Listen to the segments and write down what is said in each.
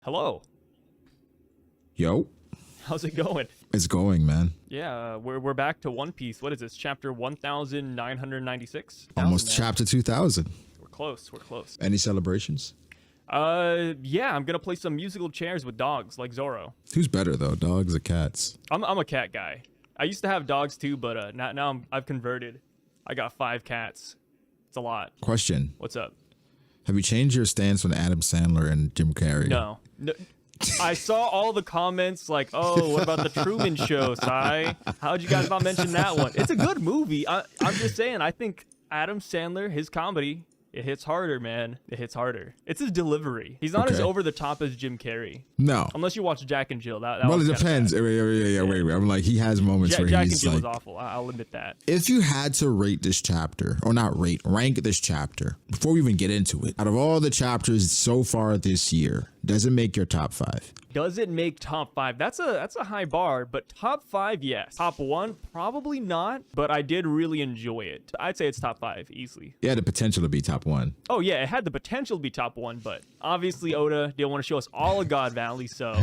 Hello. Yo, How's it going? it's going, man. Yeah, we're back to One Piece. What is this? Chapter 1996? Almost 1000 now. chapter 2000. We're close. We're close. Any celebrations? Yeah, I'm gonna play some musical chairs with dogs like Zoro. Who's better though, dogs or cats? I'm a cat guy. I used to have dogs too, but now I've converted. I got 5 cats. It's a lot. Question: What's up? have you changed your stance on Adam Sandler and Jim Carrey? No. I saw all the comments like, oh, what about the Truman Show, Sai? How'd you guys not mention that one? It's a good movie. I'm just saying, I think Adam Sandler, his comedy, it hits harder, man. It hits harder. It's his delivery. He's not as Okay. over the top as Jim Carrey. No. Unless you watch Jack and Jill. That Well, was it kinda depends. bad. Wait. I'm like, he has moments where Jack and he's Jill like, was awful. I'll admit that. if you had to rate this chapter, or not rate, rank this chapter, before we even get into it, out of all the chapters so far this year, does it make your top 5? Does it make top 5? That's a high bar, but top 5, yes. Top 1, probably not, but I did really enjoy it. I'd say it's top 5 easily. It had the potential to be top 1. Oh yeah, it had the potential to be top 1, but obviously Oda didn't want to show us all of God Valley, so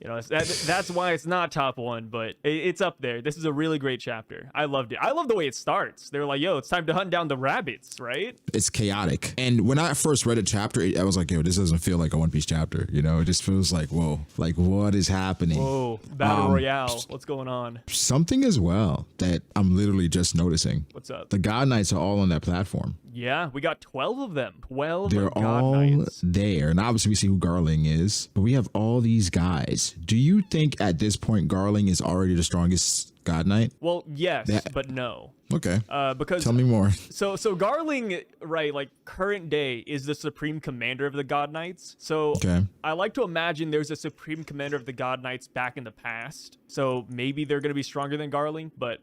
you know that's why it's not top 1. But it's up there. This is a really great chapter. I loved it. I love the way it starts. They're like, "Yo, it's time to hunt down the rabbits," right? It's chaotic. And when I first read a chapter, I was like, yo, this doesn't feel like a One Piece chapter. You know, it just feels like, whoa, like what is happening? Whoa, battle royale. What's going on? Something as well that I'm literally just noticing. What's up? The God Knights are all on that platform. Yeah, we got 12 of them. 12 They're God all Knights. there. And obviously we see who Garling is, but we have all these guys. Do you think at this point Garling is already the strongest God Knight? Well, yes, That- but no. Okay. Because Tell me more. So Garling, right, like current day is the supreme commander of the God Knights. So Okay. I like to imagine there's a supreme commander of the God Knights back in the past. So maybe they're going to be stronger than Garling, but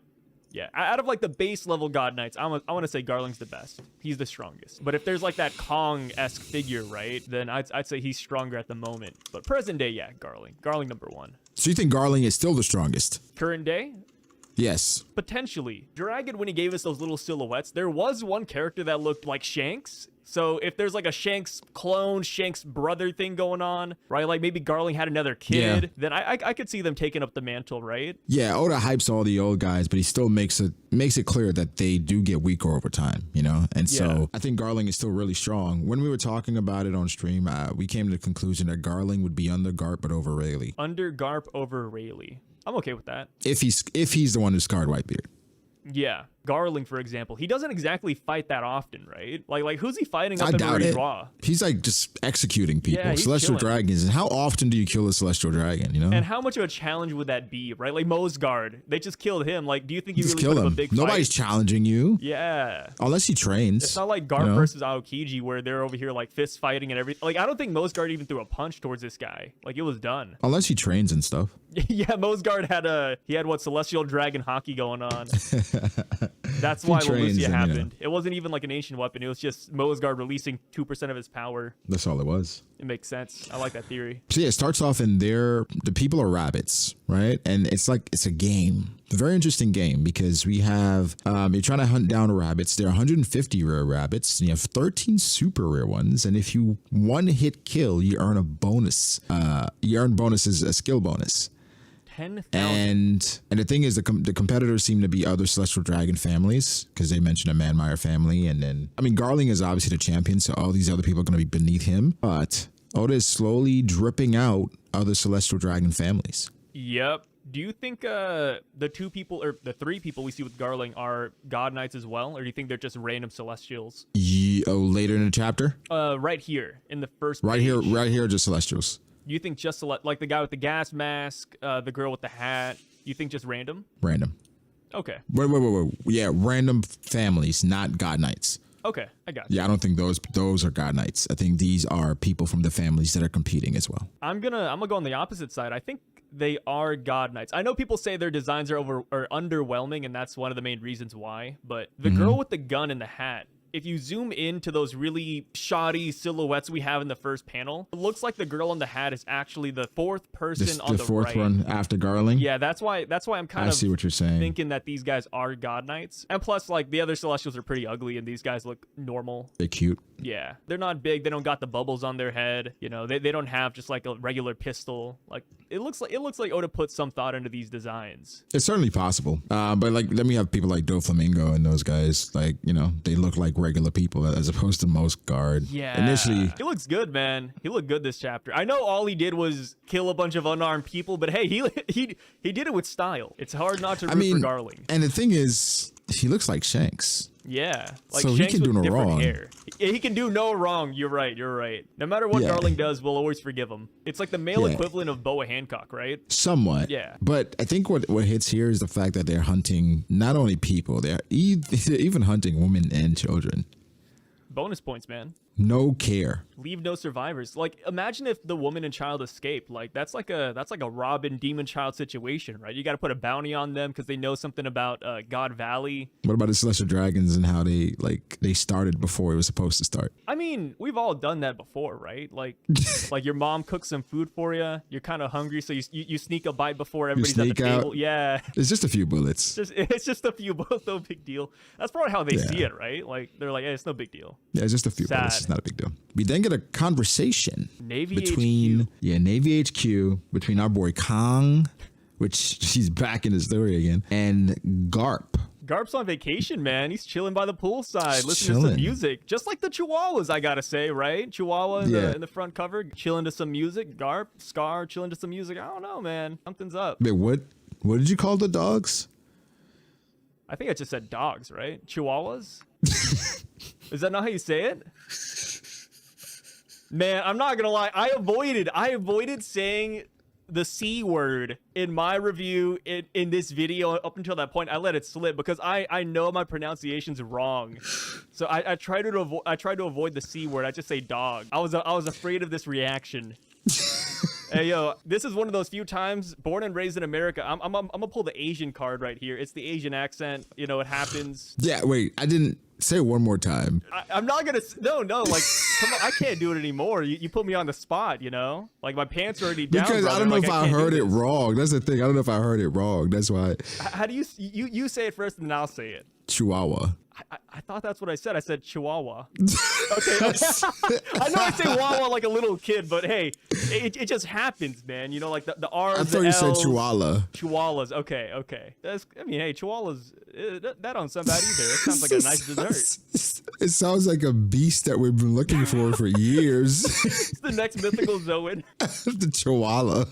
yeah, out of like the base level God Knights, I want to say Garling's the best. He's the strongest. But if there's like that Kong-esque figure, right, then I'd say he's stronger at the moment. But present day, yeah, Garling. Garling number 1. So you think Garling is still the strongest? Current day? Yes. Potentially. Dragon, when he gave us those little silhouettes, there was one character that looked like Shanks. So if there's like a Shanks clone, Shanks brother thing going on, right? Like maybe Garling had another kid, then I could see them taking up the mantle, right? Yeah, Oda hypes all the old guys, but he still makes it clear that they do get weaker over time, you know? And Yeah. so I think Garling is still really strong. When we were talking about it on stream, we came to the conclusion that Garling would be under Garp but over Rayleigh. Under Garp over Rayleigh. I'm okay with that. If he's the one who scarred Whitebeard. Yeah. Garling, for example, he doesn't exactly fight that often, right? Like who's he fighting up I in doubt Marine it. Raw? He's like just executing people. Yeah, he's Celestial killing. dragons. And how often do you kill a celestial dragon, you know? And how much of a challenge would that be, right? Like Mosgard, they just killed him. Like, do you think you Just really kill put up a him. big Nobody's fight? challenging you. Yeah. Unless he trains. It's not like Garp you know? versus Aokiji where they're over here like fist fighting and everything. Like I don't think Mosgard even threw a punch towards this guy. Like it was done. Unless he trains and stuff. Yeah, Mosgard had what celestial dragon hockey going on. That's why trains Lucia and, happened. It wasn't even like an ancient weapon. It was just Mosgard releasing 2% of his power. That's all it was. It makes sense. I like that theory. So yeah, it starts off in the people are rabbits, right? And it's a game. It's a very interesting game because we have, you're trying to hunt down rabbits. There are 150 rare rabbits and you have 13 super rare ones. And if you one hit kill, you earn a bonus. You earn bonuses, a skill bonus. 10,000. And the thing is, the competitors seem to be other celestial dragon families because they mentioned a Manmeyer family, and then Garling is obviously the champion, so all these other people are going to be beneath him. But Oda is slowly dripping out other celestial dragon families. Yep. Do you think the 2 people or the 3 people we see with Garling are God Knights as well, or do you think they're just random celestials? Later in the chapter, Right here in the first. right page. here, just celestials. You think just like the guy with the gas mask, the girl with the hat? You think just random? Random. Okay. Wait. Yeah, random families, not God Knights. Okay, I got you. Yeah, I don't think those are God Knights. I think these are people from the families that are competing as well. I'm gonna go on the opposite side. I think they are God Knights. I know people say their designs are underwhelming, and that's one of the main reasons why. But the girl with the gun and the hat, if you zoom into those really shoddy silhouettes we have in the first panel, it looks like the girl in the hat is actually the fourth person on the fourth right. one after Garling. Yeah, that's why I'm kind of see what you're saying. thinking that these guys are God Knights. And plus, like, the other Celestials are pretty ugly, and these guys look normal. They're cute. Yeah, they're not big. They don't got the bubbles on their head. You know, they don't have just like a regular pistol. Like it looks like Oda put some thought into these designs. It's certainly possible. But like, then we have people like Doflamingo and those guys. Like, you know, they look like regular people as opposed to most guard. Yeah, initially, he looks good, man. He looked good this chapter. I know all he did was kill a bunch of unarmed people, but hey, he did it with style. It's hard not to root for Garling. And the thing is, he looks like Shanks. Yeah, like so Shanks he can do with no different wrong. hair. He can do no wrong. You're right. No matter what Garling does, we'll always forgive him. It's like the male equivalent of Boa Hancock, right? Somewhat. Yeah. But I think what hits here is the fact that they're hunting not only people, they're even hunting women and children. Bonus points, man. No care. Leave no survivors. Like, imagine if the woman and child escaped. Like, that's like a Robin demon child situation, right? You got to put a bounty on them because they know something about God Valley. What about the Celestial Dragons and how they started before it was supposed to start? I mean, we've all done that before, right? Like, like your mom cooks some food for you. You're kind of hungry, so you sneak a bite before everybody's at the table. Yeah. It's just a few bullets. It's just a few bullets, no big deal. That's probably how they see it, right? Like, they're like, hey, it's no big deal. Yeah, it's just a few bullets. It's not a big deal. We then get a conversation Navy between HQ. Navy HQ between our boy Kong, which she's back in the story again, and Garp. Garp's on vacation, man. He's chilling by the poolside, listening to some music, just like the Chihuahuas, I gotta say, right? Chihuahua in the front cover, chilling to some music. Garp, Scar, chilling to some music. I don't know, man. Something's up. Wait, what did you call the dogs? I think I just said dogs, right? Chihuahuas? Is that not how you say it? Man, I'm not gonna lie. I avoided saying the C word in my review in this video up until that point. I let it slip because I know my pronunciation's wrong. So I try to avoid the C word. I just say dog. I was afraid of this reaction. Hey, yo, this is one of those few times, born and raised in America, I'm gonna pull the Asian card right here. It's the Asian accent. You know, it happens. Yeah, wait, I didn't say it one more time. I'm not gonna, no, like, come on, I can't do it anymore. You put me on the spot, you know? Like, my pants are already down, because brother. I don't know like, if I heard it wrong. That's the thing. I don't know if I heard it wrong. That's why. How do you say it first and then I'll say it? Chihuahua. I thought that's what I said. I said Chihuahua. Okay. I know I say Wawa like a little kid, but hey, it just happens, man. You know, like the R's, I thought the you said L's, Chihuahua. Chihuahuas. Okay. I mean, hey, Chihuahuas, that don't sound bad either. It sounds like a nice dessert. It sounds like a beast that we've been looking for years. It's the next mythical Zoan. The Chihuahua.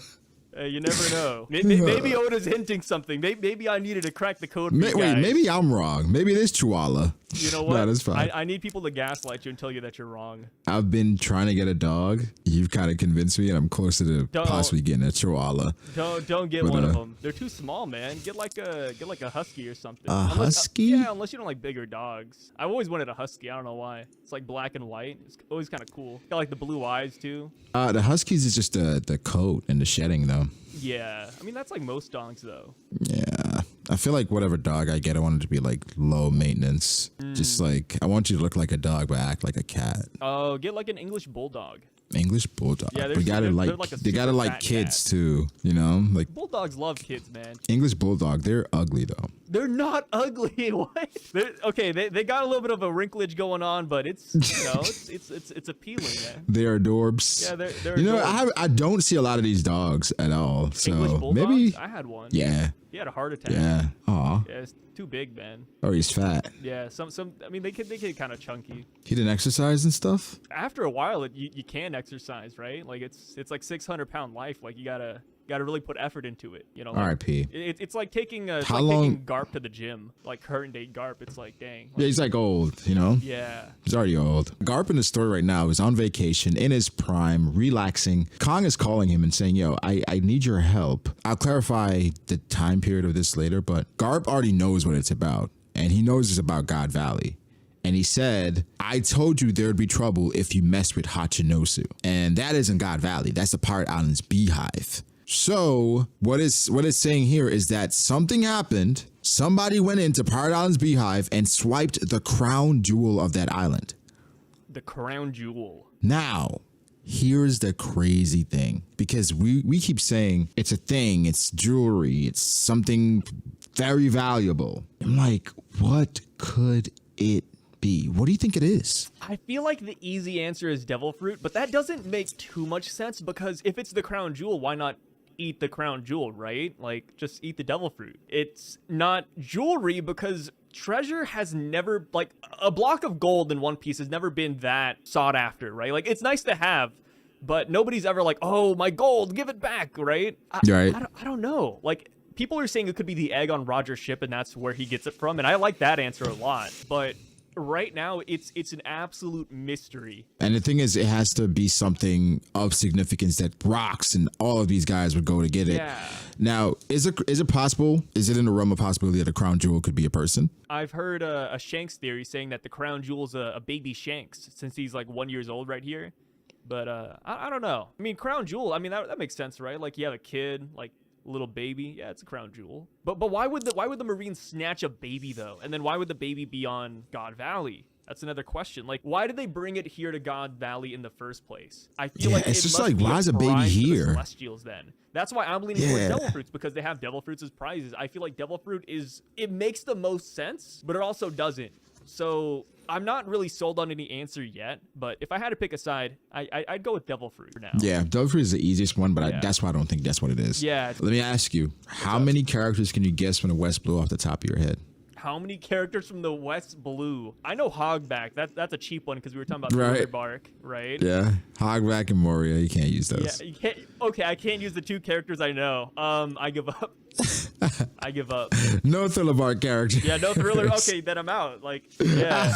You never know. Maybe Oda's hinting something. Maybe I needed to crack the code. Wait, maybe I'm wrong. Maybe it is Chihuahua. You know what? No, that's fine. I need people to gaslight you and tell you that you're wrong. I've been trying to get a dog. You've kind of convinced me, and I'm closer to possibly getting a Chihuahua. Don't get one of them. They're too small, man. Get like a husky or something. Husky? Yeah, unless you don't like bigger dogs. I've always wanted a husky. I don't know why. It's like black and white. It's always kind of cool. Got like the blue eyes too. The huskies is just the coat and the shedding though. Yeah, I mean that's like most dogs though. Yeah, I feel like whatever dog I get, I want it to be like low maintenance. Just like I want you to look like a dog but act like a cat. Oh, get like an English bulldog. English bulldog. Yeah, they gotta like kids cat. too. You know, like bulldogs love kids, man. English bulldog. They're ugly though. They're not ugly. What? They got a little bit of a wrinklage going on, but it's it's appealing, man. They're adorbs. Yeah, they're. You know, I don't see a lot of these dogs at all. So English bulldogs? maybe I had one. Yeah. He had a heart attack. Yeah. Aw. Yeah, it's too big, man. Oh, he's fat. Yeah, some. I mean, they get kind of chunky. He didn't exercise and stuff. After a while, you can exercise, right? Like it's like 600-pound life. Like you gotta really put effort into it. You know. Like, R.I.P. It's like taking taking Garp to the gym, like current day Garp. It's like dang. Like, yeah, he's like old, you know. Yeah. He's already old. Garp in the story right now is on vacation in his prime, relaxing. Kong is calling him and saying, "Yo, I need your help." I'll clarify the time period of this later, but Garp already knows what it's about, and he knows it's about God Valley. And he said, "I told you there'd be trouble if you messed with Hachinosu." And that isn't God Valley. That's the Pirate Island's beehive. So what it's saying here is that something happened Somebody went into Pirate Island's beehive and swiped the crown jewel of that island. The crown jewel. Now, here's the crazy thing, because we keep saying it's a thing, it's jewelry, it's something very valuable. I'm like, what could it be? What do you think it is? I feel like the easy answer is devil fruit, but that doesn't make too much sense because if it's the crown jewel, why not eat the crown jewel, right? Like, just eat the devil fruit. It's not jewelry because treasure has never, like, a block of gold in One Piece has never been that sought after, right? Like, it's nice to have, but nobody's ever like, oh, my gold, give it back, right? Right. I don't know. Like, people are saying it could be the egg on Roger's ship and that's where he gets it from, and I like that answer a lot, but right now it's an absolute mystery. And the thing is, it has to be something of significance that Rocks and all of these guys would go to get it. Yeah. Now, is it possible? Is it in the realm of possibility that a crown jewel could be a person? I've heard a Shanks theory saying that the crown jewel's a baby Shanks since he's like 1 year old right here. But I don't know. I mean, crown jewel, I mean, that makes sense, right? Like, you have a kid, like, little baby, yeah, it's a crown jewel. But why would the Marines snatch a baby though? And then why would the baby be on God Valley? That's another question. Like, why did they bring it here to God Valley in the first place? I feel like it's it just must like, be why is a baby prize for the here? Celestials then. That's why I'm leaning towards devil fruits, because they have devil fruits as prizes. I feel like devil fruit it makes the most sense, but it also doesn't. So I'm not really sold on any answer yet, but if I had to pick a side, I'd go with devil fruit for now. Yeah, devil fruit is the easiest one, but that's why I don't think that's what it is. Yeah. Let me ask you, how many characters can you guess from the West Blue off the top of your head? How many characters from the West Blue? I know Hogback. That's a cheap one because we were talking about Right. Bark, right? Yeah, Hogback and Moria, you can't use those. Yeah, you can't. Okay, I can't use the two characters I know. I give up. I give up. No Thriller Bark characters. Yeah, no Thriller. Okay, then I'm out. Like, yeah.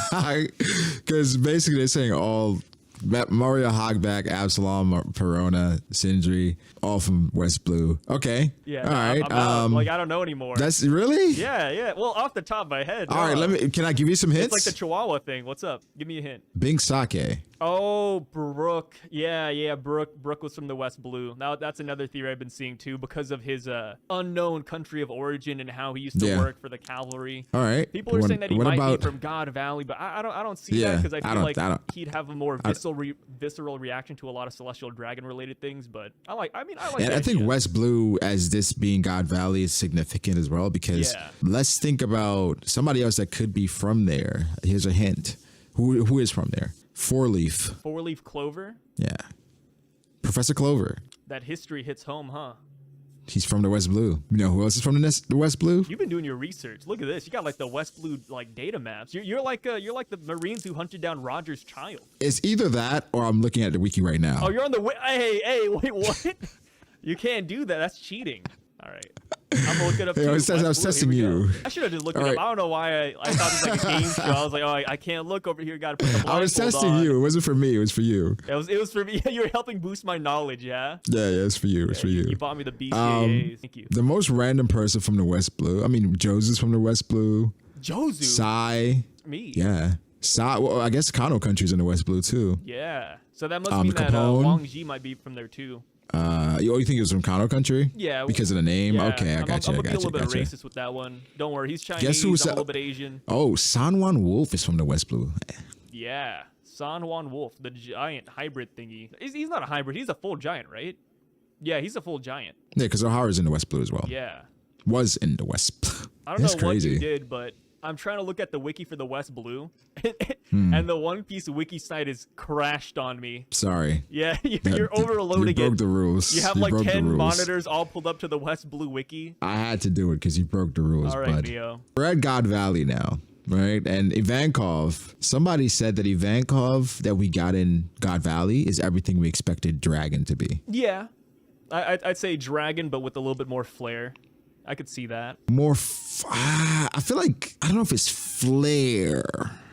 Because basically they're saying all Moria, Hogback, Absalom, Perona, Sindri, all from West Blue. Okay. Yeah. All right. I'm out. Like, I don't know anymore. That's really? Yeah, yeah. Well, off the top of my head. All right. Can I give you some hints? It's like the Chihuahua thing. What's up? Give me a hint. Bing Sake. Oh, Brooke. Yeah, Brooke. Brooke was from the West Blue. Now, that's another theory I've been seeing, too, because of his unknown country of origin and how he used to work for the cavalry. All right. People are saying that he might be from God Valley, but I don't see that because I feel like he'd have a more visceral reaction to a lot of Celestial Dragon-related things, but I like And the I think idea. West Blue, as this being God Valley, is significant as well, because let's think about somebody else that could be from there. Here's a hint. Who is from there? Four-leaf. Four-leaf clover? Yeah. Professor Clover. That history hits home, huh? He's from the West Blue. You know who else is from the West Blue? You've been doing your research. Look at this. You got like the West Blue like data maps. You're like the Marines who hunted down Roger's child. It's either that or I'm looking at the wiki right now. Oh, you're on the hey, wait, what? You can't do that. That's cheating. All right. I'm gonna look it up. Hey, too. I was testing you. I should have just looked it up. I don't know why I thought it was like a game show. I was like, oh, I can't look over here. Got to put the blindfold I was testing on. you. It wasn't for me. It was for you. It was for me. You were helping boost my knowledge. Yeah. Yeah, it's for you. It's for you. You bought me the B.D.A. Thank you. The most random person from the West Blue. I mean, Joseph's from the West Blue. Jozu. Sai. Me. Yeah. Sai. Well, I guess Kano Country's in the West Blue too. Yeah. So that must mean that Capone. Wang Ji might be from there too. You think it was from Kano Country? Yeah. Because of the name? Yeah. Okay, I got you. I'm I gonna be a got you. little bit racist with that one. Don't worry. He's Chinese. Guess who's I'm a little bit Asian. Oh, San Juan Wolf is from the West Blue. Yeah. San Juan Wolf, the giant hybrid thingy. He's not a hybrid. He's a full giant, right? Yeah, he's a full giant. Yeah, because O'Hara's in the West Blue as well. Yeah. Was in the West Blue. I don't That's know crazy. what you did, but I'm trying to look at the wiki for the West Blue, Hmm. and the One Piece wiki site is crashed on me. Sorry. Yeah, you're overloading You broke it. the rules. You have You like broke the 10 rules. monitors all pulled up to the West Blue wiki. I had to do it because you broke the rules, All right, bud. Neo. We're at God Valley now, right? And Ivankov, somebody said that Ivankov that we got in God Valley is everything we expected Dragon to be. Yeah, I'd say dragon, but with a little bit more flair. I could see that. More, I feel like, I don't know if it's flair.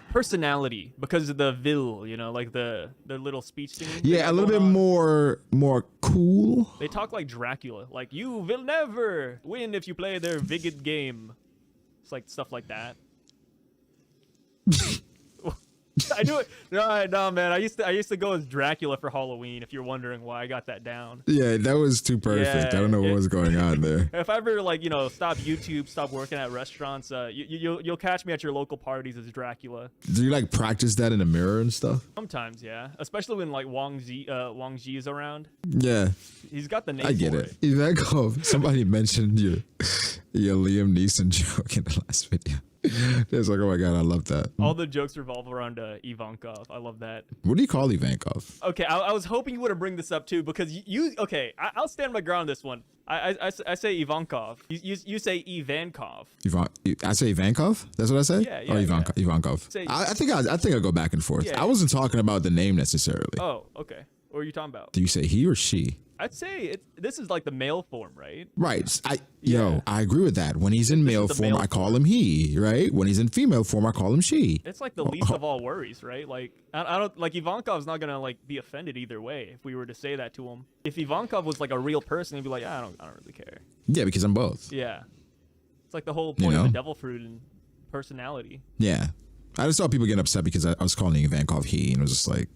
Personality, because of the vil, you know, like the little speech thing. Yeah, a little bit more cool. They talk like Dracula, like you will never win if you play their Vigid game. It's like stuff like that. I knew it. No, man. I used to go as Dracula for Halloween. If you're wondering why I got that down. Yeah, that was too perfect. Yeah, I don't know what was going on there. If I ever like stop YouTube, stop working at restaurants, you'll catch me at your local parties as Dracula. Do you like practice that in a mirror and stuff? Sometimes, yeah. Especially when like Wang Ji is around. Yeah, He's got the name. I get for it. Ivankov. Somebody mentioned your Liam Neeson joke in the last video. It's like, oh my god, I love that. All the jokes revolve around Ivankov. I love that. What do you call Ivankov? Okay, I was hoping you would have bring this up too because okay, I'll stand my ground on this one. I say Ivankov. You say Ivankov. I say Ivankov. That's what I said. Yeah. Or Ivankov. Yeah. Ivankov. I think I go back and forth. Yeah. I wasn't talking about the name necessarily. Oh, okay. What are you talking about? Do you say he or she? I'd say this is like the male form, right? Right. I agree with that. When he's in male form, I call him he, right? When he's in female form, I call him she. It's like the least of all worries, right? Like I don't like Ivankov's not gonna like be offended either way if we were to say that to him. If Ivankov was like a real person, he'd be like, I don't really care. Yeah, because I'm both. Yeah. It's like the whole point of the devil fruit and personality. Yeah. I just saw people getting upset because I was calling Ivankov he, and it was just like,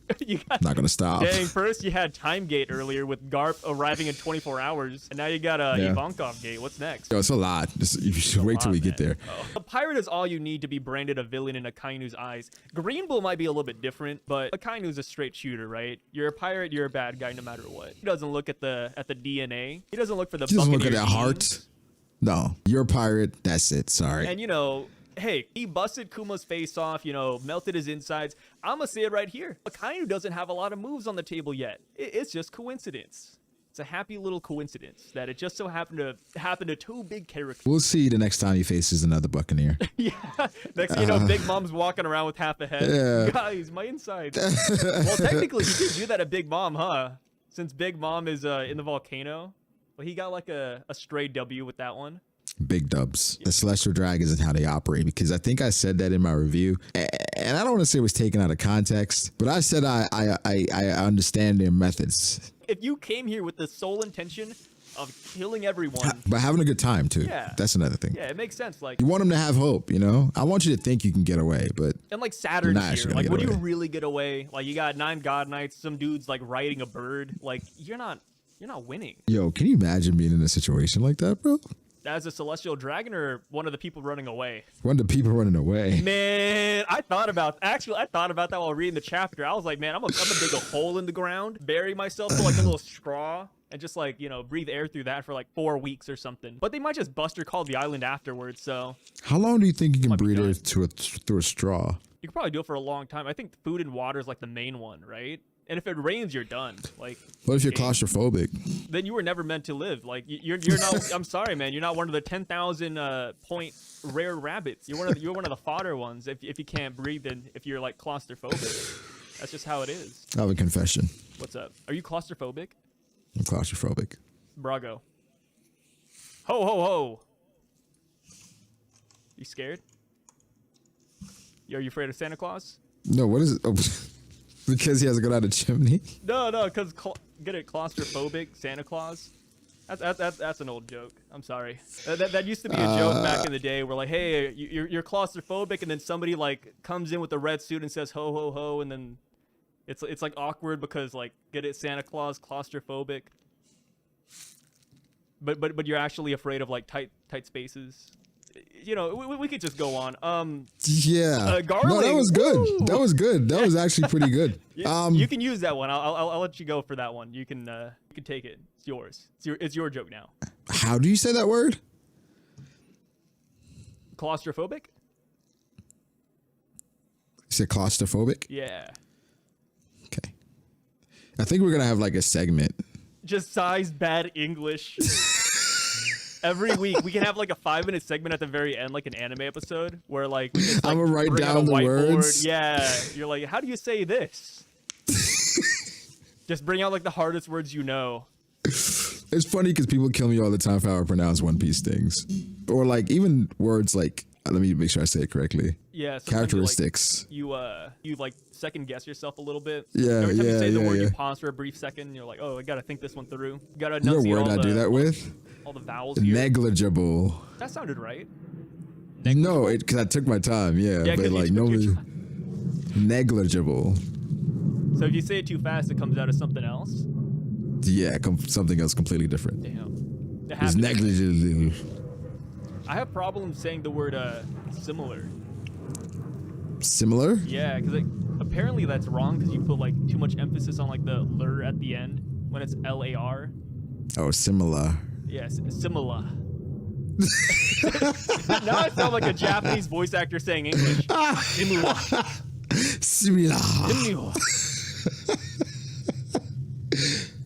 not gonna stop. Dang, first you had Timegate earlier with Garp arriving in 24 hours, and now you got Ivankov Gate. What's next? Yo, it's a lot. You should wait till we get there. Oh. A pirate is all you need to be branded a villain in Akainu's eyes. Green Bull might be a little bit different, but Akainu's a straight shooter, right? You're a pirate, you're a bad guy no matter what. He doesn't look at the DNA. He doesn't look for the. He doesn't look at Buccaneer that heart. genes. No, you're a pirate. That's it. Sorry. And hey, he busted Kuma's face off, melted his insides. I'm going to say it right here. Akainu doesn't have a lot of moves on the table yet. It's just coincidence. It's a happy little coincidence that it just so happened to happen to two big characters. We'll see the next time he faces another Buccaneer. Yeah. Next thing you know, Big Mom's walking around with half a head. Yeah. Guys, my insides. Well, technically, he did do that at Big Mom, huh? Since Big Mom is in the volcano. Well, he got like a stray W with that one. Big dubs. The celestial dragons and how they operate, because I think I said that in my review, and I don't want to say it was taken out of context, but I said I understand their methods. If you came here with the sole intention of killing everyone, but having a good time too. Yeah, that's another thing. Yeah, it makes sense. Like you want them to have hope. I want you to think you can get away, but and like Saturn's here, like would you really get away? Like you got 9 God Knights, some dudes like riding a bird. Like you're not winning. Yo, can you imagine being in a situation like that, bro? As a celestial dragon or one of the people running away? One of the people running away. Man, I thought about that while reading the chapter. I was like, man, I'm gonna dig a hole in the ground, bury myself with like a little straw, and just like, breathe air through that for like 4 weeks or something. But they might just bust or call the island afterwards, so. How long do you think you can breathe air through a straw? You could probably do it for a long time. I think food and water is like the main one, right? And if it rains, you're done. Like, what if you're claustrophobic? Then you were never meant to live. Like, you're not. I'm sorry, man. You're not one of the 10,000 point rare rabbits. You're one of the fodder ones. If you can't breathe, and if you're like claustrophobic, that's just how it is. I have a confession. What's up? Are you claustrophobic? I'm claustrophobic. Brago. Ho ho ho. You scared? Are you afraid of Santa Claus? No. What is it? Oh. Because he has to go down the chimney? No, because get it, claustrophobic, Santa Claus. That's an old joke. I'm sorry. That used to be a joke back in the day where like, hey, you're claustrophobic, and then somebody like comes in with a red suit and says ho ho ho, and then it's like awkward because like, get it, Santa Claus, claustrophobic. But you're actually afraid of like tight spaces. We could just go on. Yeah. Garling. No, that was good. Woo! That was good. That was actually pretty good. You can use that one. I'll let you go for that one. You can take it. It's yours. It's your joke now. How do you say that word? Claustrophobic? You said claustrophobic? Yeah. Okay. I think we're gonna have like a segment. Just size bad English. Every week we can have like a 5-minute segment at the very end, like an anime episode, where like we just, like, I'm gonna write bring out down a the whiteboard. words. Yeah, you're like, how do you say this? Just bring out like the hardest words you know. It's funny because people kill me all the time for how I pronounce One Piece things, or like even words like. Let me make sure I say it correctly. Yeah. Characteristics. You like second guess yourself a little bit. Yeah. Every time you say the word, yeah. you pause for a brief second. And you're like, oh, I gotta think this one through. You gotta You know enunciate what word I do that with? all the vowels here. Negligible. That sounded right. No, because I took my time. Yeah, but like normally. Negligible. So if you say it too fast, it comes out as something else. Yeah, something else completely different. Damn. It It's happens. negligible. I have problems saying the word similar. Similar? Yeah, because apparently that's wrong because you put like too much emphasis on like the lur at the end when it's LAR. Oh, similar. Yes, similar. Now I sound like a Japanese voice actor saying English. Similar. Similar. Similar.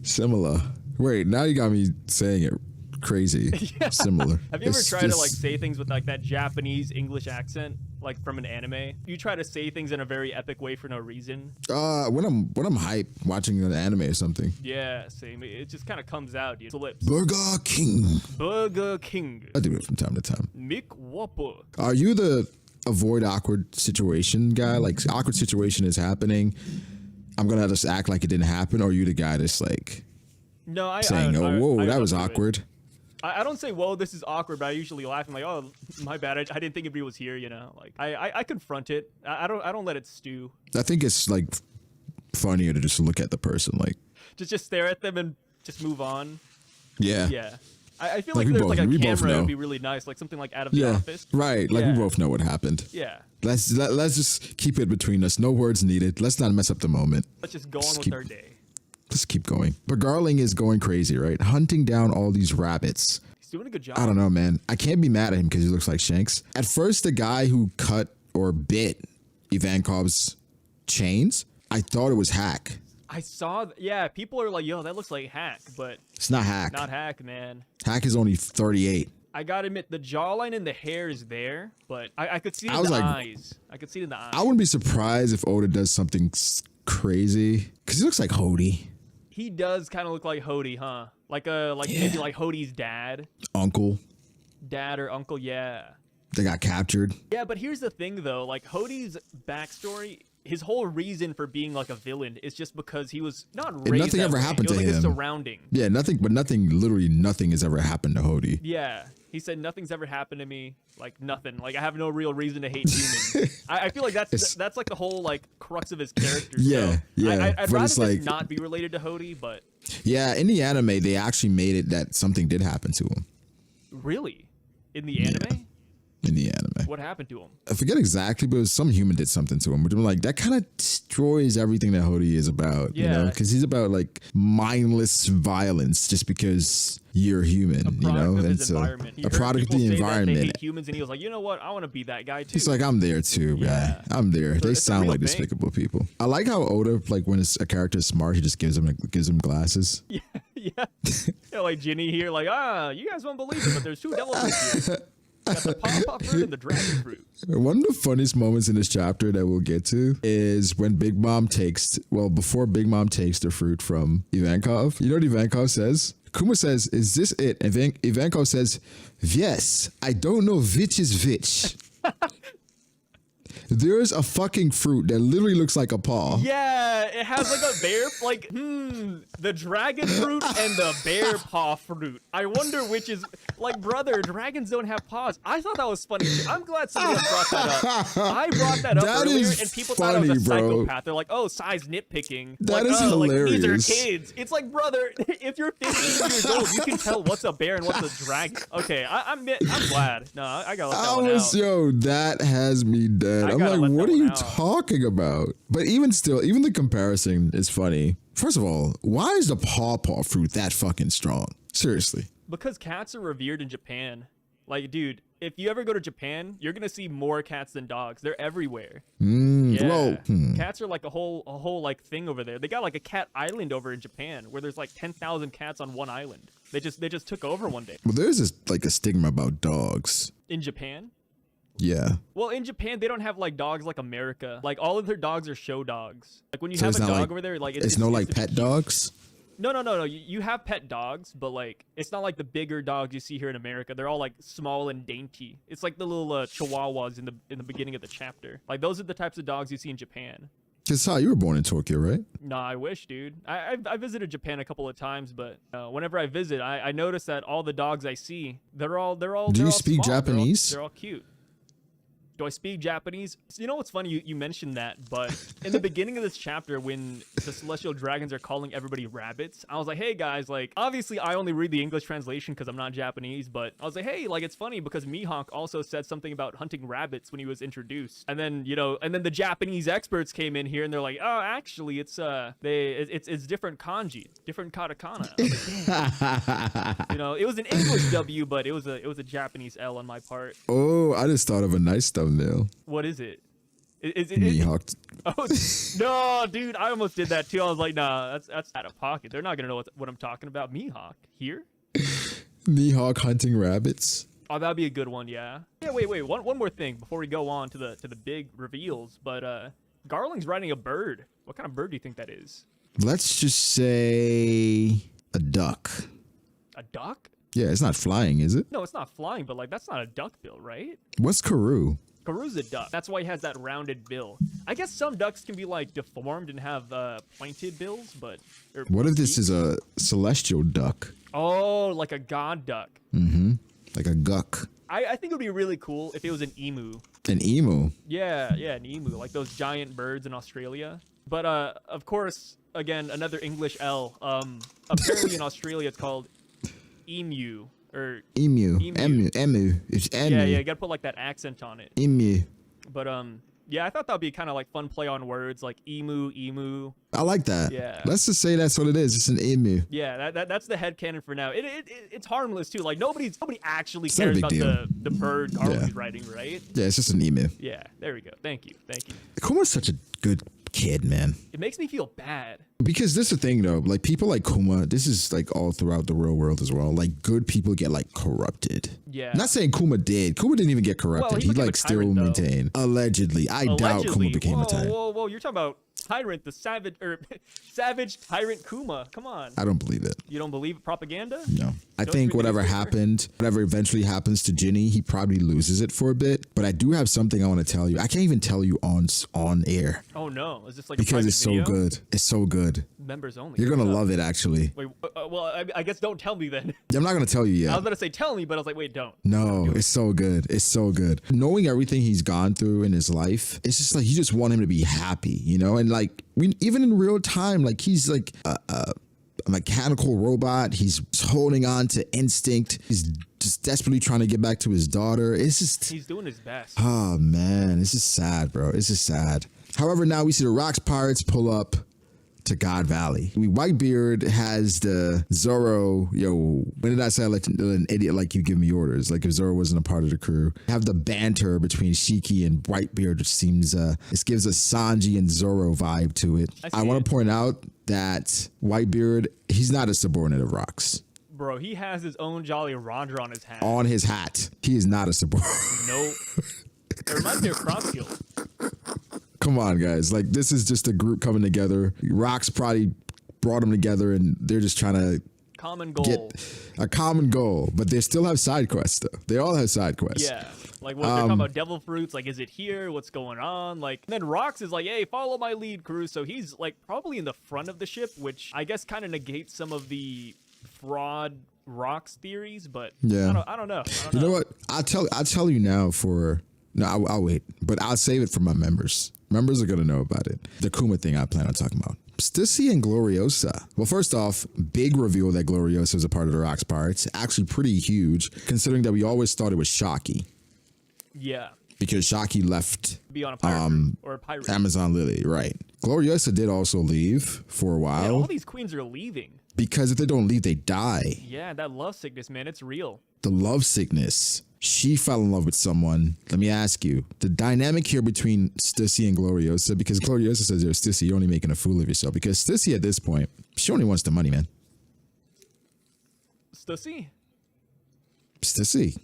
Similar. Wait, now you got me saying it crazy. Yeah. Similar. Have you ever tried to like say things with like that Japanese English accent, like from an anime? You try to say things in a very epic way for no reason. When I'm hype watching an anime or something. Yeah, same. It just kind of comes out, dude. Lips. Burger King. Burger King. I do it from time to time. Mick Whopper. Are you the avoid awkward situation guy? Like awkward situation is happening, I'm gonna just act like it didn't happen, or are you the guy that's like no, saying, "Oh, whoa, that was awkward." I don't say, "Whoa, this is awkward," but I usually laugh. I'm like, "Oh, my bad. I didn't think anybody was here." You know, like I confront it. I don't let it stew. I think it's like funnier to just look at the person, like just stare at them and just move on. Yeah. Yeah. I feel Like, like we there's like a both camera know. would be really nice, like something like out of the office. Right. Like Yeah. we both know what happened. Yeah. Let's just keep it between us. No words needed. Let's not mess up the moment. Let's just go on Just with keep- our day. Let's keep going. But Garling is going crazy, right? Hunting down all these rabbits. He's doing a good job. I don't know, man. I can't be mad at him because he looks like Shanks. At first, the guy who cut or bit Ivankov's chains, I thought it was Hack. I saw. Yeah, people are like, "Yo, that looks like Hack," but It's not Hack. not Hack, man. Hack is only 38. I gotta admit, the jawline and the hair is there, but I could see it I in was the like- eyes. I could see it in the eyes. I wouldn't be surprised if Oda does something crazy because he looks like Hody. He does kind of look like Hody, huh? Like maybe like Hody's dad, Uncle. or uncle. Yeah. They got captured. Yeah, but here's the thing though, like Hody's backstory, his whole reason for being like a villain is just because he was not raised. nothing that ever way. happened It was to like his him. surrounding. Yeah, literally nothing has ever happened to Hody. Yeah, he said nothing's ever happened to me, like nothing. Like I have no real reason to hate humans. I feel like that's like the whole like crux of his character. Yeah, so yeah, I'd but rather it's this like- not be related to Hody, but Yeah, in the anime, they actually made it that something did happen to him really, in the anime, in the anime. what happened to him? I forget exactly, but some human did something to him. But I'm like, that kind of destroys everything that Hody is about, you know? Yeah. Because he's about like mindless violence just because you're human, you know? Of And his so environment. He a heard product of people the say that environment. they hate humans, and he was like, you know what? I want to be that guy too. He's like, I'm there too, man. Yeah. I'm there. They it's a sound real like thing. despicable people. I like how Oda, like when a character is smart, he just gives him glasses. yeah, yeah. Yeah, like Ginny here, like, you guys won't believe it, but there's two devil fruits here. Got the pawpaw fruit and the dragon fruit. One of the funniest moments in this chapter that we'll get to is when before Big Mom takes the fruit from Ivankov. You know what Ivankov says? Kuma says, "Is this it?" And Ivankov says, "Yes, I don't know which is which." There's a fucking fruit that literally looks like a paw. Yeah, it has like a bear, like, the dragon fruit and the bear paw fruit. I wonder which is, like, brother, dragons don't have paws. I thought that was funny too. I'm glad somebody else brought that up. I brought that up That earlier, is and people thought I was a funny, bro. psychopath. They're like, oh, size nitpicking. That like, is Like, these hilarious. are kids. It's like, brother, if you're 15 years old, you can tell what's a bear and what's a dragon. Okay, I'm glad. No, I gotta let that one out. Yo, that has me dead. I I'm gotta like, let what that are one you out. talking about? But even the comparison is funny. First of all, why is the pawpaw fruit that fucking strong? Seriously. Because cats are revered in Japan. Like, dude, if you ever go to Japan, you're gonna see more cats than dogs. They're everywhere. Yeah. Well, Cats are like a whole like thing over there. They got like a cat island over in Japan where there's like 10,000 cats on one island. They just took over one day. well, there's this like a stigma about dogs. In Japan? Yeah. Well, in Japan, they don't have like dogs like America. Like all of their dogs are show dogs. Like when you So have it's a not dog like- over there, like It's no like to be pet cute. dogs. No. You have pet dogs, but like it's not like the bigger dogs you see here in America. They're all like small and dainty. It's like the little chihuahuas in the beginning of the chapter. Like those are the types of dogs you see in Japan. Cause you were born in Tokyo, right? Nah, I wish, dude. I visited Japan a couple of times, but whenever I visit, I notice that all the dogs I see, they're all. Do you speak small. Japanese? They're all cute. Do I speak Japanese? So you know what's funny? You mentioned that, but in the beginning of this chapter, when the celestial dragons are calling everybody rabbits, I was like, hey guys, like obviously I only read the English translation because I'm not Japanese, but I was like, hey, like it's funny because Mihawk also said something about hunting rabbits when he was introduced, and then the Japanese experts came in here and they're like, oh, actually it's different kanji, different katakana. Like, it was an English W, but it was a Japanese L on my part. Oh, I just thought of a nice thumbnail. What is it? Mihawk. Oh no, dude! I almost did that too. I was like, nah, that's out of pocket. They're not gonna know what I'm talking about. Mihawk here. Mihawk hunting rabbits. Oh, that'd be a good one. Yeah. Yeah. Wait. One more thing before we go on to the big reveals. But Garling's riding a bird. What kind of bird do you think that is? Let's just say a duck. A duck? Yeah, it's not flying, is it? No, it's not flying. But like, that's not a duck bill, right? What's Karoo? Karoo's a duck. That's why he has that rounded bill. I guess some ducks can be like deformed and have pointed bills, but what if this is a celestial duck? Oh, like a god duck. Mm-hmm. Like a guck. I think it would be really cool if it was an emu. An emu? Yeah, an emu, like those giant birds in Australia. But of course, again, another English L. Apparently in Australia it's called emu. Or emu. It's emu. Yeah, you gotta put like that accent on it. Emu. But yeah, I thought that'd be kind of like fun play on words, like emu. I like that. Yeah. Let's just say that's what it is. It's an emu. Yeah, that's the headcanon for now. It's harmless too. Like nobody actually It's not a cares big about deal. the bird Garland's writing, right? Yeah, it's just an emu. Yeah, there we go. Thank you. Kuma's such a good kid, man. It makes me feel bad. Because this is the thing though, like people like Kuma, this is like all throughout the real world as well. Like good people get like corrupted. Yeah. Not saying Kuma did. Kuma didn't even get corrupted. Well, he he became like a still tyrant, though. maintained. Allegedly. I doubt Kuma became a tyrant. Whoa, you're talking about tyrant, the savage tyrant Kuma. Come on. I don't believe it. You don't believe propaganda? No. I Don't think you whatever it's happened, whatever eventually happens to Ginny, he probably loses it for a bit. But I do have something I want to tell you. I can't even tell you on air. Oh no, is this like Because it's so good. It's so good. Members only. You're gonna love it, actually. Wait, well, I guess don't tell me then. I'm not gonna tell you yet. I was gonna say tell me, but I was like, wait, don't. No, it's so good. It's so good. Knowing everything he's gone through in his life, it's just like you just want him to be happy, And like even in real time, like he's like a mechanical robot. He's holding on to instinct. He's just desperately trying to get back to his daughter. It's just He's doing his best. oh man, it's just sad, bro. It's just sad. However, now we see the Rocks Pirates pull up to God Valley. Whitebeard has the Zoro, when did I say like an idiot like you give me orders? Like if Zoro wasn't a part of the crew. Have the banter between Shiki and Whitebeard, which seems this gives a Sanji and Zoro vibe to it. I want to point out that Whitebeard, he's not a subordinate of Rocks. Bro, he has his own Jolly Roger on his hat. On his hat. He is not a subordinate. Nope. It reminds me of Cross Guild. Come on, guys. Like, this is just a group coming together. Rocks probably brought them together, and they're just trying to common goal. get a common goal. But they still have side quests, though. They all have side quests. Yeah. Like, what they're talking about devil fruits. Like, is it here? What's going on? Like, and then Rocks is like, hey, follow my lead, crew. So he's, like, probably in the front of the ship, which I guess kind of negates some of the fraud Rocks theories. But yeah, I don't know. You know what? I'll tell you now for... No, I'll wait, but I'll save it for my members. Members are going to know about it. The Kuma thing I plan on talking about. Stussy and Gloriosa. Well, first off, big reveal that Gloriosa is a part of the Rocks Pirates. Actually pretty huge, considering that we always thought it was Shocky. Yeah. Because Shocky left be on a pirate or a pirate. Amazon Lily, right. Gloriosa did also leave for a while. Man, all these queens are leaving. Because if they don't leave, they die. Yeah, that love sickness, man, it's real. The love sickness. She fell in love with someone. Let me ask you, the dynamic here between Stussy and Gloriosa, because Gloriosa says, yo, Stussy, you're only making a fool of yourself. Because Stussy at this point, she only wants the money, man. Stussy? Stussy.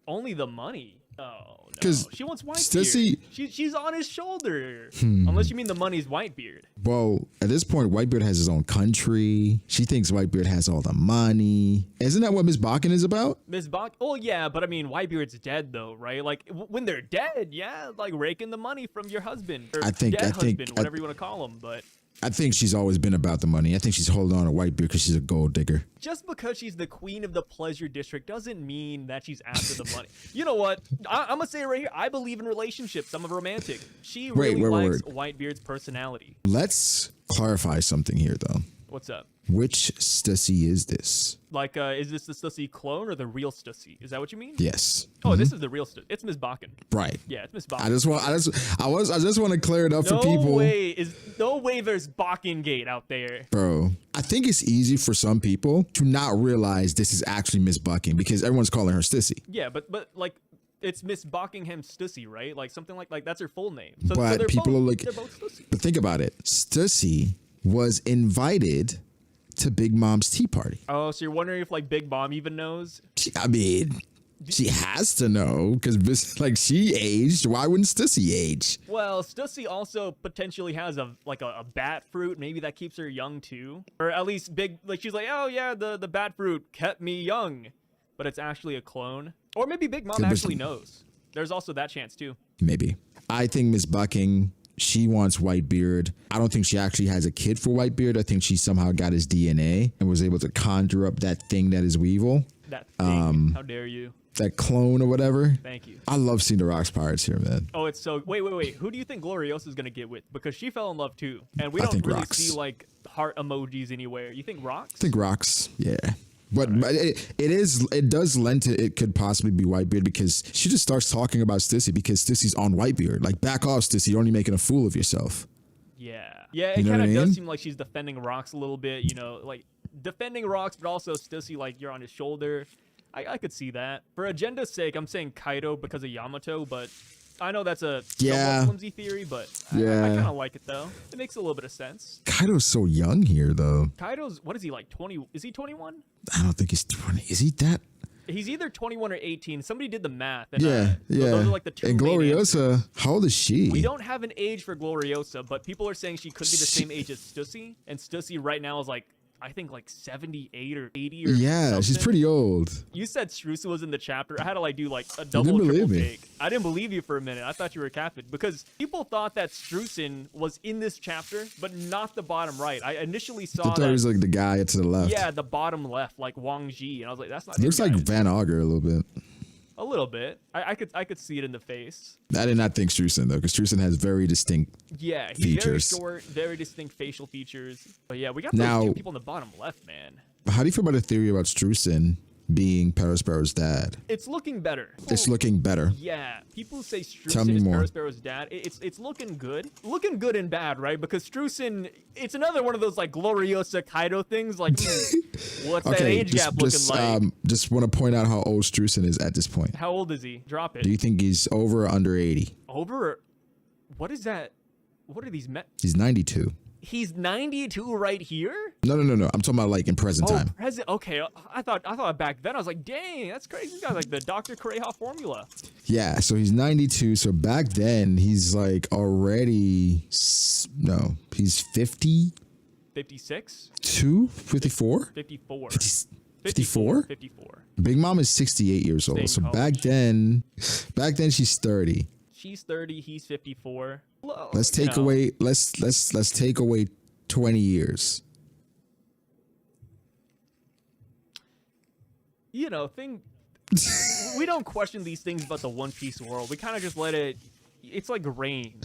Only the money. Oh, no. 'Cause she wants Whitebeard. Stussy- She's on his shoulder. Unless you mean the money's Whitebeard. Well, at this point, Whitebeard has his own country. She thinks Whitebeard has all the money. Isn't that what Miss Bakken is about? Miss Bach? Oh, yeah, but I mean, Whitebeard's dead, though, right? Like, when they're dead, yeah, like raking the money from your husband. Or I think- dead I think- husband, whatever you want to call him, but... I think she's always been about the money. I think she's holding on to Whitebeard because she's a gold digger. Just because she's the queen of the pleasure district doesn't mean that she's after the money. You know what? I'm gonna say it right here. I believe in relationships. I'm a romantic. She really likes Whitebeard's personality. Let's clarify something here, though. What's up? Which Stussy is this? Like, is this the Stussy clone or the real Stussy? Is that what you mean? Yes. Oh, this is the real Stussy. It's Miss Bakken. Right. Yeah, it's Miss Bakken. I just want to clear it up for people. No way there's Bakken Gate out there. Bro, I think it's easy for some people to not realize this is actually Miss Bakken because everyone's calling her Stussy. Yeah, but like, it's Miss Buckingham Stussy, right? Like something like that's her full name. But people are like, they're both Stussy. But think about it. Stussy was invited to Big Mom's tea party. Oh, so you're wondering if like Big Mom even knows? I mean, she has to know because like she aged. Why wouldn't Stussy age? Well, Stussy also potentially has a bat fruit. Maybe that keeps her young too, or at least she's like, oh yeah, the bat fruit kept me young, but it's actually a clone. Or maybe Big Mom actually knows. There's also that chance too. Maybe. I think Miss Bucking, she wants Whitebeard. I don't think she actually has a kid for Whitebeard. I think she somehow got his DNA and was able to conjure up that thing that is Weevil. That thing. How dare you? That clone or whatever. Thank you. I love seeing the Rocks Pirates here, man. Oh, it's so... Wait. Who do you think Gloriosa's going to get with? Because she fell in love too. And we don't really see like heart emojis anywhere. You think Rocks? I think Rocks, yeah. But it does lend to it could possibly be Whitebeard because she just starts talking about Stussy because Stussy's on Whitebeard. Like, back off, Stussy. You're only making a fool of yourself. Yeah. Yeah, it kind of does seem like she's defending Rocks a little bit, you know, like defending Rocks, but also Stussy, like you're on his shoulder. I could see that. For agenda's sake, I'm saying Kaido because of Yamato, but I know that's a somewhat flimsy theory, but I kind of like it though. It makes a little bit of sense. Kaido's so young here, though. Kaido's, what is he, like 20? Is he 21? I don't think he's 20. Is he that? He's either 21 or 18. Somebody did the math. And, yeah. Those are like the two. And Gloriosa, how old is she? We don't have an age for Gloriosa, but people are saying she could be the same age as Stussy. And Stussy right now is like, I think like 78 or 80 or something. She's pretty old. You said Strusa was in the chapter. I had to like do like a triple take. I didn't believe you for a minute. I thought you were capping because people thought that Strusin was in this chapter, but not the bottom right. I initially saw that. I thought it was like the guy to the left. Yeah, the bottom left, like Wang Ji. And I was like, that's not. Looks like Van Auger a little bit. A little bit. I could see it in the face. I did not think Strusin though, because Strusin has very distinct he's features. Very short, very distinct facial features. But yeah, we got those two people in the bottom left, man. How do you feel about the theory about Strusin being Perospera's dad? It's looking better. It's looking better. Yeah, people say Strusin is Perospera's dad. It's looking good. Looking good and bad, right? Because Strusin, it's another one of those like Gloriosa Kaido things. Like, what's that age gap looking like? Just want to point out how old Strusin is at this point. How old is he? Drop it. Do you think he's over or under 80? Over? What is that? What are these? He's 92. He's 92 right here? No. I'm talking about like in present time. Present. Okay. I thought back then I was like, dang, that's crazy. This guy's like the Dr. Kureha formula. Yeah. So he's 92. So back then he's like already, no, he's 50. 56? 54? 54. 54? 54. Big Mom is 68 years old. So back then she's 30. She's 30. He's 54. Let's take away. Let's take away 20 years. You know, we don't question these things about the One Piece world. We kind of just let it. It's like rain,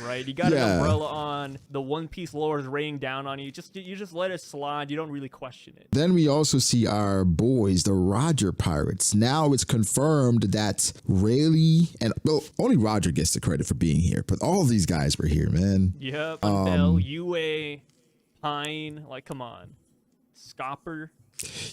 right? You got an umbrella on. The One Piece lore is raining down on you. You just let it slide. You don't really question it. Then we also see our boys, the Roger Pirates. Now it's confirmed that Rayleigh and only Roger gets the credit for being here, but all of these guys were here, man. Yep. Until Yue, Pine, like come on, Scopper.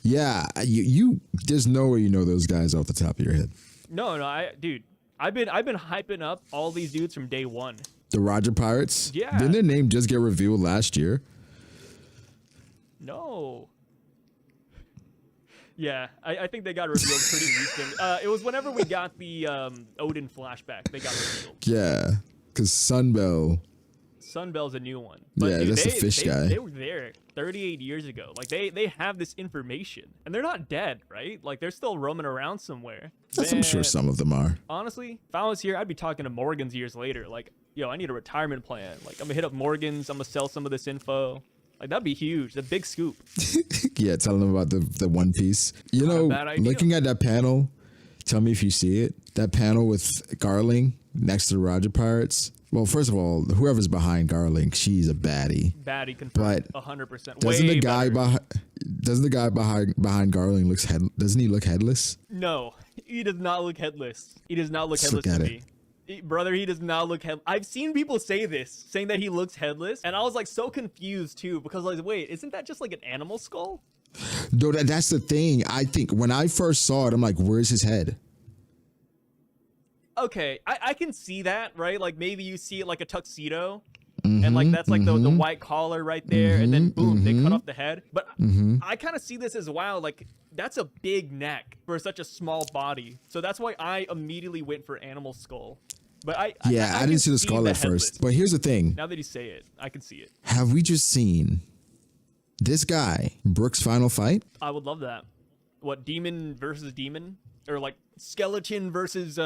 Yeah, you. There's no way you know those guys off the top of your head. No, dude. I've been hyping up all these dudes from day one. The Roger Pirates? Yeah. Didn't their name just get revealed last year? No. Yeah, I think they got revealed pretty recent. It was whenever we got the Odin flashback, they got revealed. Yeah, because Sunbell's a new one. But yeah, dude, that's the fish guy. They were there 38 years ago. Like they have this information, and they're not dead, right? Like they're still roaming around somewhere. I'm sure some of them are. Honestly, if I was here, I'd be talking to Morgans years later. Like, yo, I need a retirement plan. Like, I'm gonna hit up Morgan's. I'm gonna sell some of this info. Like, that'd be huge. The big scoop. Yeah, tell them about the One Piece. You know, bad idea. looking at that panel, tell me if you see it. That panel with Garling next to the Roger Pirates. Well, first of all, whoever's behind Garling, she's a baddie. Baddie confirmed. But 100%. doesn't Way the guy better. behind Garling doesn't he look headless? No, he does not look headless. He does not look Let's headless look to at me. Brother, he does not look head. I've seen people say this, saying that he looks headless, and I was like so confused too, because like, wait, isn't that just like an animal skull? No, that's the thing. I think when I first saw it, I'm like, where's his head? Okay, I can see that, right? Like maybe you see it like a tuxedo, and like that's like the white collar right there, and then boom, they cut off the head. But I kind of see this as wow, like that's a big neck for such a small body. So that's why I immediately went for animal skull. But I didn't can see the skull at headless. first. But here's the thing. Now that you say it, I can see it. Have we just seen this guy, Brooks' final fight? I would love that. What, demon versus demon? Or like skeleton versus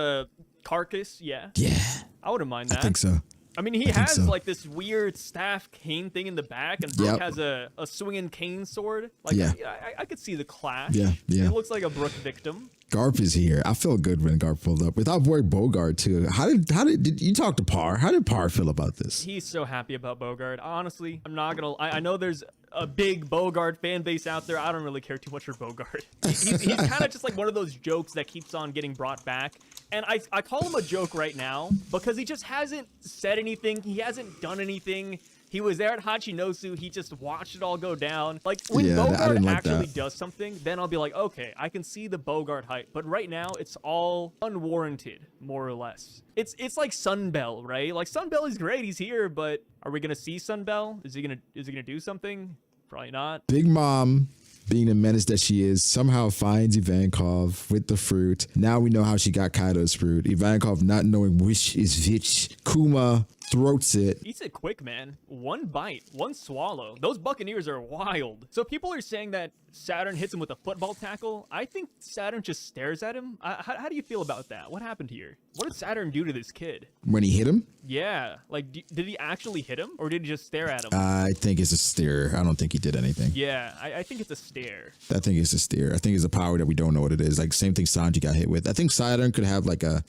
carcass? Yeah. Yeah. I wouldn't mind that. I think so. I mean, he I think has so. like this weird staff cane thing in the back, and Brooke Yep. has a swinging cane sword. Like, Yeah. I could see the clash. Yeah, yeah. It looks like a Brooke victim. Garp is here. I feel good when Garp pulled up. With our boy Bogart too. How did you talk to Par? How did Par feel about this? He's so happy about Bogart. Honestly, I'm not gonna. I know there's a big Bogart fan base out there. I don't really care too much for Bogart. He's kind of just like one of those jokes that keeps on getting brought back. And I call him a joke right now because he just hasn't said anything. He hasn't done anything. He was there at Hachinosu. He just watched it all go down. Like, when Yeah, I Bogart didn't like actually that. does something, then I'll be like, okay, I can see the Bogart hype. But right now, it's all unwarranted, more or less. It's like Sunbell, right? Like, Sunbell is great. He's here, but are we going to see Sunbell? Is he gonna do something? Probably not. Big Mom, being the menace that she is, somehow finds Ivankov with the fruit. Now we know how she got Kaido's fruit. Ivankov not knowing which is which. Kuma throats it. Eats it quick, man. One bite, one swallow. Those Buccaneers are wild. So people are saying that Saturn hits him with a football tackle. I think Saturn just stares at him. How do you feel about that? What happened here? What did Saturn do to this kid? When he hit him? Yeah, like, did he actually hit him, or did he just stare at him? I think it's a stare. I don't think he did anything. Yeah, I think it's a stare. I think it's a stare. I think it's a power that we don't know what it is. Like same thing Sanji got hit with. I think Saturn could have like a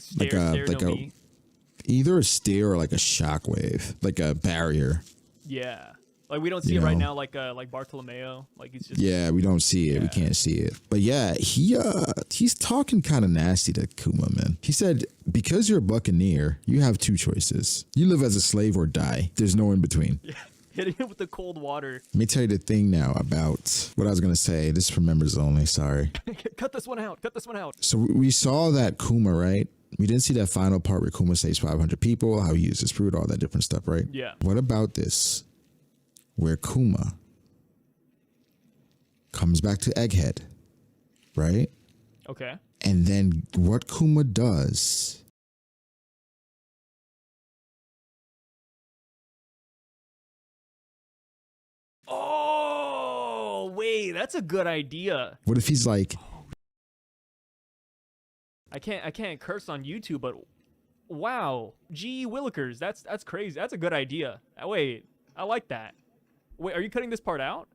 either a stare or like a shockwave, like a barrier. Yeah, like we don't see it right now, like Bartolomeo. Like he's just we don't see it. Yeah. We can't see it. But yeah, he's talking kind of nasty to Kuma, man. He said, because you're a Buccaneer, you have two choices. You live as a slave or die. There's no in between. Yeah. Hitting him with the cold water. Let me tell you the thing now about what I was going to say. This is for members only. Sorry. Cut this one out. Cut this one out. So we saw that Kuma, right? We didn't see that final part where Kuma saves 500 people, how he uses fruit, all that different stuff, right? Yeah. What about this? Where Kuma comes back to Egghead, right? Okay. And then what Kuma does. Oh, wait, that's a good idea. What if he's like, I can't curse on YouTube, but wow, G. Willikers, that's crazy. That's a good idea. Wait, I like that. Wait, are you cutting this part out?